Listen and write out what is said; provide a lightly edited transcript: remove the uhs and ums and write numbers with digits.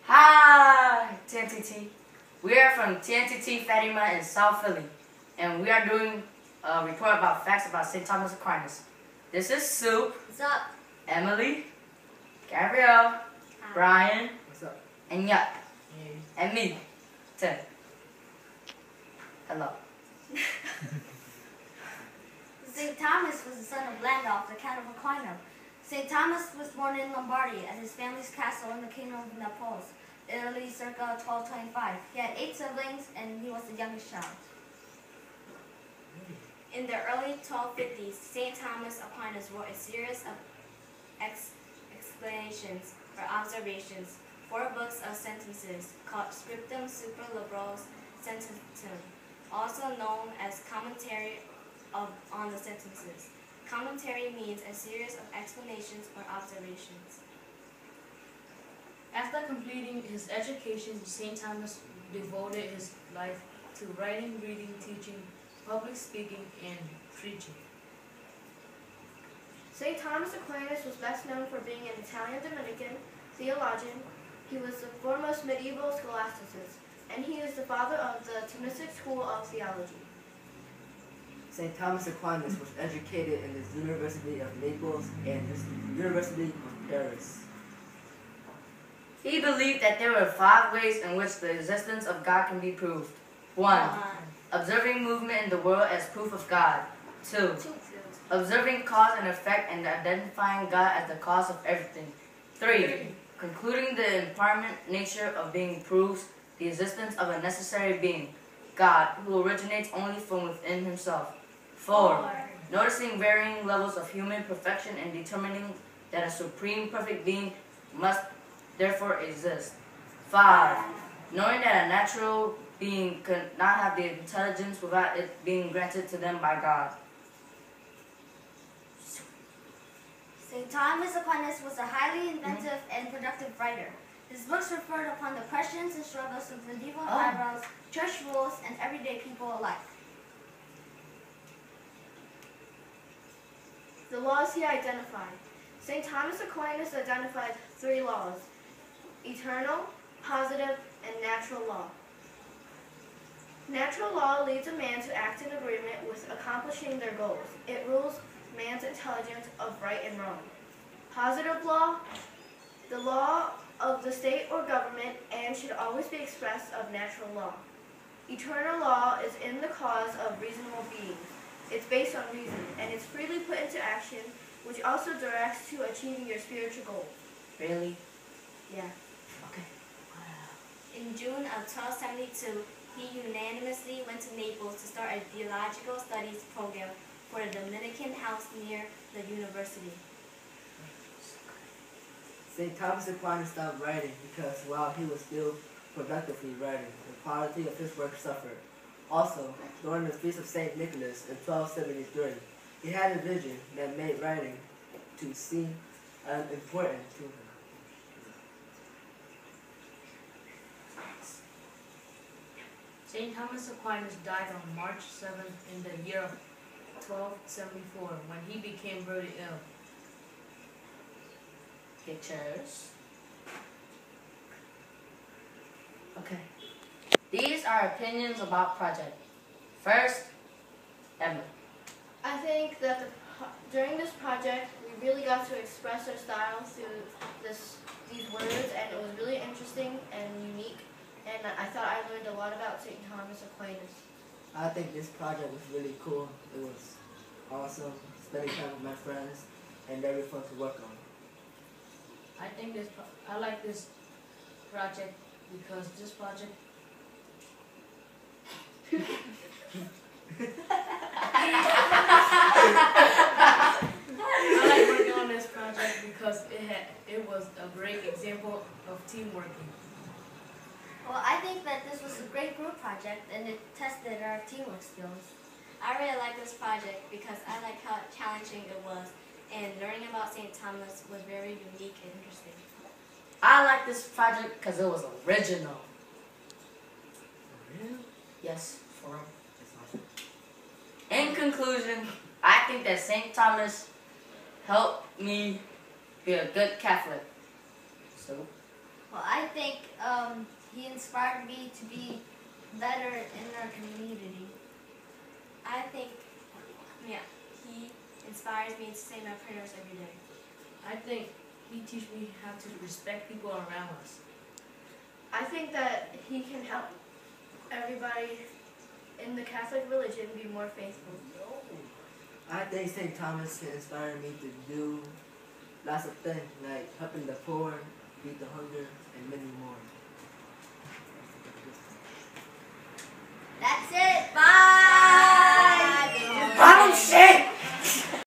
Hi, TNTT. We are from TNTT Fatima in South Philly, and we are doing a report about facts about St. Thomas Aquinas. This is Soup. What's up? Emily, Gabrielle, Hi. Brian, What's up? and Yup, Hey. and me, Tim. Hello. St. Thomas was the son of Landulf, the Count of Aquino. St. Thomas was born in Lombardy at his family's castle in the kingdom of Naples, Italy, circa 1225. He had 8 siblings, and he was the youngest child. In the early 1250s, St. Thomas Aquinas wrote a series of explanations or observations, 4 books of sentences called Scriptum Super Liberos Sententum, also known as Commentary on the Sentences. Commentary means a series of explanations or observations. After completing his education, St. Thomas devoted his life to writing, reading, teaching, public speaking, and preaching. St. Thomas Aquinas was best known for being an Italian Dominican theologian. He was the foremost medieval scholasticist, and he is the father of the Thomistic school of theology. St. Thomas Aquinas was educated in the University of Naples and the University of Paris. He believed that there were 5 ways in which the existence of God can be proved. 1. Observing movement in the world as proof of God. 2. Observing cause and effect and identifying God as the cause of everything. 3. Concluding the impermanent nature of being proves the existence of a necessary being, God, who originates only from within himself. 4. Noticing varying levels of human perfection and determining that a supreme perfect being must therefore exist. 5. Knowing that a natural being could not have the intelligence without it being granted to them by God. St. Thomas Aquinas was a highly inventive and productive writer. His books referred upon the questions and struggles of medieval liberals, church rules, and everyday people alike. The laws he identified. St. Thomas Aquinas identified 3 laws: eternal, positive, and natural law. Natural law leads a man to act in agreement with accomplishing their goals. It rules man's intelligence of right and wrong. Positive law, the law of the state or government, and should always be expressed of natural law. Eternal law is in the cause of reasonable beings. It's based on reason, and it's freely put into action, which also directs to achieving your spiritual goals. Really? Yeah. Okay. In June of 1272, he unanimously went to Naples to start a theological studies program for a Dominican house near the university. St. Thomas Aquinas stopped writing because while he was still productively writing, the quality of his work suffered. Also, during the Feast of St. Nicholas in 1273, he had a vision that made writing to seem important to him. St. Thomas Aquinas died on March 7th in the year of 1274 when he became very ill. Pictures. Okay. These are opinions about project. First, Emily. I think that during this project, we really got to express our style through these words, and it was really interesting and unique. And I thought I learned a lot about St. Thomas Aquinas. I think this project was really cool. It was awesome spending time with my friends and very fun to work on. I like this project because this project I like working on this project because it was a great example of teamwork. Well, I think that this was a great group project, and it tested our teamwork skills. I really like this project because I like how challenging it was, and learning about St. Thomas was very unique and interesting. I like this project because it was original. Really? Yes, for real. That's awesome. In conclusion, I think that St. Thomas helped me be a good Catholic. So, Well, I think he inspired me to be better in our community. I think, yeah, he inspires me to say my prayers every day. I think he teaches me how to respect people around us. I think that he can help everybody in the Catholic religion be more faithful. I think St. Thomas can inspire me to do lots of things, like helping the poor, feed the hunger, and many more.